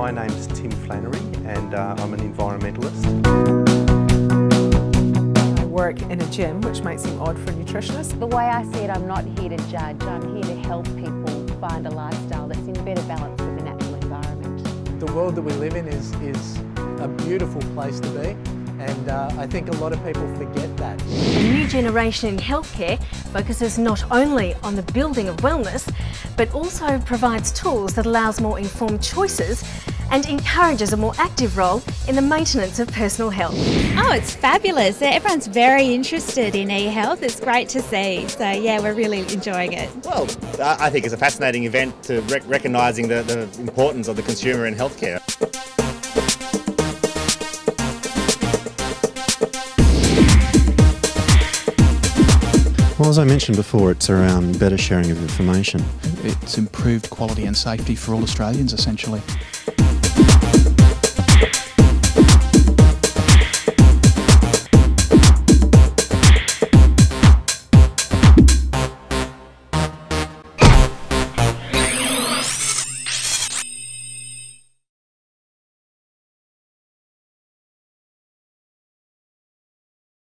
My name's Tim Flannery and I'm an environmentalist. I work in a gym, which might seem odd for a nutritionist. The way I see it, I'm not here to judge, I'm here to help people find a lifestyle that's in better balance with the natural environment. The world that we live in is a beautiful place to be, and I think a lot of people forget that. The new generation in healthcare focuses not only on the building of wellness, but also provides tools that allows more informed choices and encourages a more active role in the maintenance of personal health. Oh, it's fabulous. Everyone's very interested in e-health. It's great to see. So yeah, we're really enjoying it. Well, I think it's a fascinating event to recognising the importance of the consumer in healthcare. Well, as I mentioned before, it's around better sharing of information. It's improved quality and safety for all Australians, essentially.